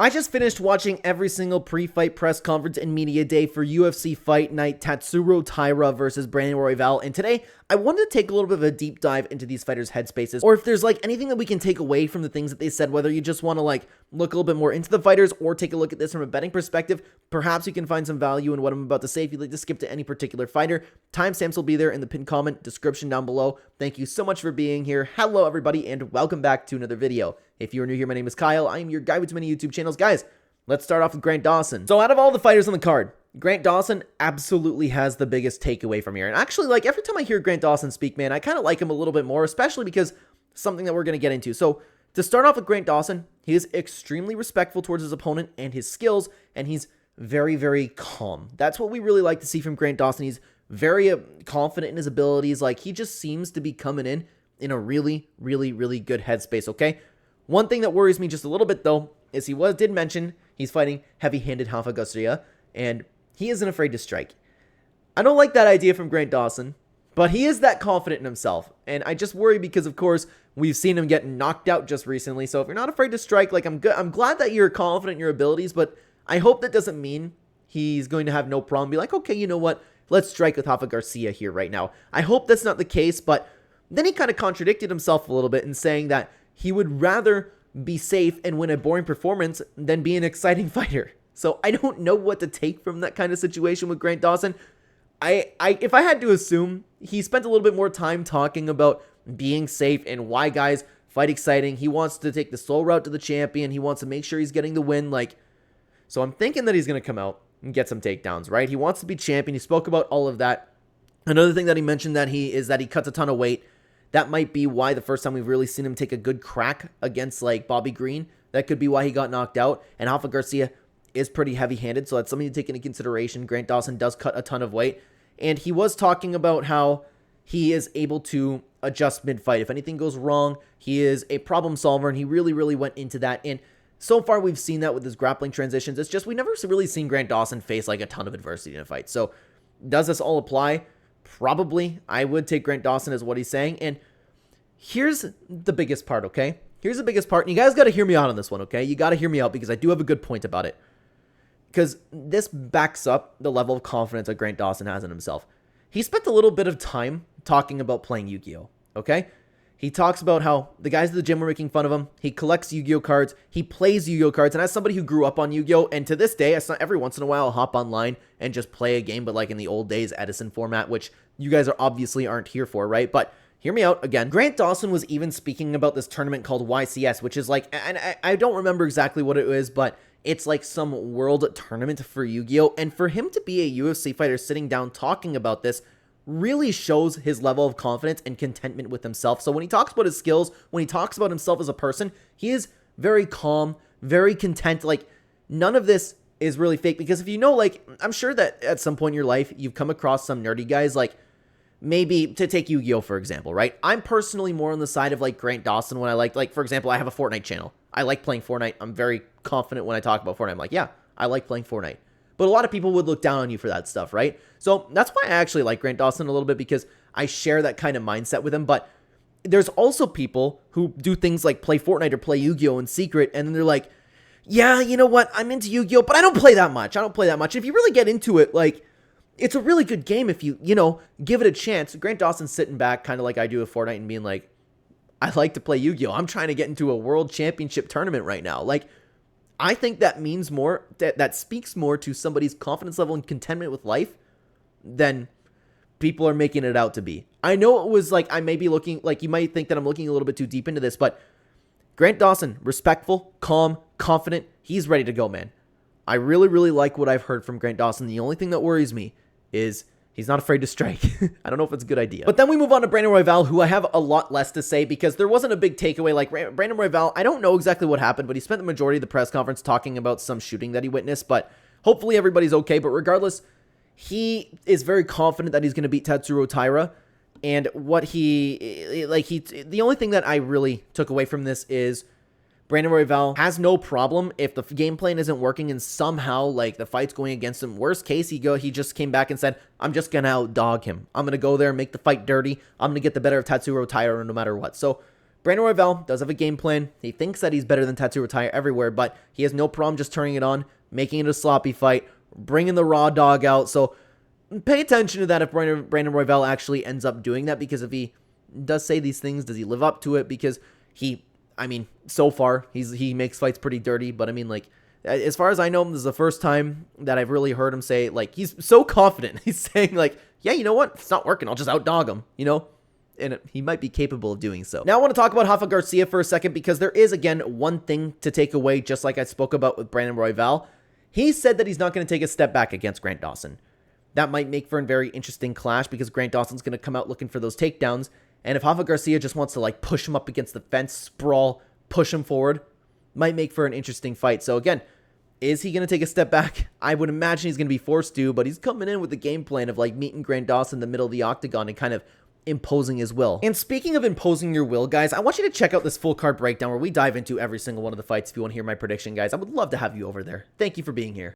I just finished watching every single pre-fight press conference and media day for UFC Fight Night, Tatsuro Taira versus Brandon Royval, and today I wanted to take a little bit of a deep dive into these fighters' headspaces, or if there's like anything that we can take away from the things that they said, whether you just want to like look a little bit more into the fighters or take a look at this from a betting perspective. Perhaps you can find some value in what I'm about to say. If you'd like to skip to any particular fighter, timestamps will be there in the pinned comment description down below. Thank you so much for being here. Hello everybody, and welcome back to another video. If you're new here, my name is Kyle. I am your guy with too many YouTube channels. Guys, let's start off with Grant Dawson. So out of all the fighters on the card, Grant Dawson absolutely has the biggest takeaway from here. And actually, like, every time I hear Grant Dawson speak, man, I kind of like him a little bit more, especially because something that we're going to get into. So to start off with Grant Dawson, he is extremely respectful towards his opponent and his skills, and he's very, very calm. That's what we really like to see from Grant Dawson. He's very confident in his abilities. Like, he just seems to be coming in a really, really, really good headspace, okay? One thing that worries me just a little bit, though, is he did mention he's fighting heavy-handed Rafa Garcia, and he isn't afraid to strike. I don't like that idea from Grant Dawson, but he is that confident in himself, and I just worry because, of course, we've seen him get knocked out just recently, so if you're not afraid to strike, like, I'm glad that you're confident in your abilities, but I hope that doesn't mean he's going to have no problem, be like, okay, you know what, let's strike with Rafa Garcia here right now. I hope that's not the case, but then he kind of contradicted himself a little bit in saying that he would rather be safe and win a boring performance than be an exciting fighter. So I don't know what to take from that kind of situation with Grant Dawson. If I had to assume, he spent a little bit more time talking about being safe and why guys fight exciting. He wants to take the slow route to the champion. He wants to make sure he's getting the win. So I'm thinking that he's going to come out and get some takedowns, right? He wants to be champion. He spoke about all of that. Another thing that he mentioned that he cuts a ton of weight. That might be why the first time we've really seen him take a good crack against like Bobby Green, that could be why he got knocked out. And Rafa Garcia is pretty heavy-handed, so that's something to take into consideration. Grant Dawson does cut a ton of weight, and he was talking about how he is able to adjust mid-fight. If anything goes wrong, he is a problem solver, and he really, really went into that. And so far, we've seen that with his grappling transitions. It's just we never really seen Grant Dawson face like a ton of adversity in a fight. So does this all apply? Probably. I would take Grant Dawson as what he's saying, and here's the biggest part, okay? Here's the biggest part, and you guys got to hear me out on this one, okay? You got to hear me out because I do have a good point about it. Because this backs up the level of confidence that Grant Dawson has in himself. He spent a little bit of time talking about playing Yu-Gi-Oh!, okay? He talks about how the guys at the gym were making fun of him. He collects Yu-Gi-Oh! Cards. He plays Yu-Gi-Oh! Cards. And as somebody who grew up on Yu-Gi-Oh! And to this day, it's not every once in a while I'll hop online and just play a game, but like in the old days, Edison format, which you guys obviously aren't here for, right? But hear me out again. Grant Dawson was even speaking about this tournament called YCS, which is like, and I don't remember exactly what it is, but it's like some world tournament for Yu-Gi-Oh! And for him to be a UFC fighter sitting down talking about this really shows his level of confidence and contentment with himself. So when he talks about his skills, when he talks about himself as a person, he is very calm, very content. Like, none of this is really fake, because if you know, like, I'm sure that at some point in your life, you've come across some nerdy guys, like, maybe to take Yu-Gi-Oh! For example, right? I'm personally more on the side of like Grant Dawson when I like for example, I have a Fortnite channel. I like playing Fortnite. I'm very confident when I talk about Fortnite. I'm like, yeah, I like playing Fortnite. But a lot of people would look down on you for that stuff, right? So that's why I actually like Grant Dawson a little bit, because I share that kind of mindset with him. But there's also people who do things like play Fortnite or play Yu-Gi-Oh! In secret, and then they're like, yeah, you know what? I'm into Yu-Gi-Oh! But I don't play that much. If you really get into it, like, it's a really good game if you give it a chance. Grant Dawson's sitting back kind of like I do with Fortnite and being like, I like to play Yu-Gi-Oh! I'm trying to get into a world championship tournament right now. Like, I think that means more, that speaks more to somebody's confidence level and contentment with life than people are making it out to be. I know it was like, I may be looking, like, you might think that I'm looking a little bit too deep into this, but Grant Dawson, respectful, calm, confident, he's ready to go, man. I really, really like what I've heard from Grant Dawson. The only thing that worries me is he's not afraid to strike. I don't know if it's a good idea. But then we move on to Brandon Royval, who I have a lot less to say because there wasn't a big takeaway. Like, Brandon Royval, I don't know exactly what happened, but he spent the majority of the press conference talking about some shooting that he witnessed, but hopefully everybody's okay. But regardless, he is very confident that he's going to beat Tatsuro Taira. And the only thing that I really took away from this is Brandon Royval has no problem if the game plan isn't working and somehow like the fight's going against him. Worst case, he just came back and said, I'm just going to outdog him. I'm going to go there and make the fight dirty. I'm going to get the better of Tatsuro Taira no matter what. So Brandon Royval does have a game plan. He thinks that he's better than Tatsuro Taira everywhere, but he has no problem just turning it on, making it a sloppy fight, bringing the raw dog out. So pay attention to that if Brandon Royval actually ends up doing that, because if he does say these things, does he live up to it? Because so far, he makes fights pretty dirty, but as far as I know, this is the first time that I've really heard him say, he's so confident. He's saying, yeah, you know what? If it's not working, I'll just outdog him, And he might be capable of doing so. Now, I want to talk about Rafa Garcia for a second, because there is, again, one thing to take away, just like I spoke about with Brandon Royval. He said that he's not going to take a step back against Grant Dawson. That might make for a very interesting clash, because Grant Dawson's going to come out looking for those takedowns. And if Rafa Garcia just wants to push him up against the fence, sprawl, push him forward, might make for an interesting fight. So again, is he going to take a step back? I would imagine he's going to be forced to, but he's coming in with the game plan of meeting Grant Dawson in the middle of the octagon and kind of imposing his will. And speaking of imposing your will, guys, I want you to check out this full card breakdown where we dive into every single one of the fights. If you want to hear my prediction, guys, I would love to have you over there. Thank you for being here.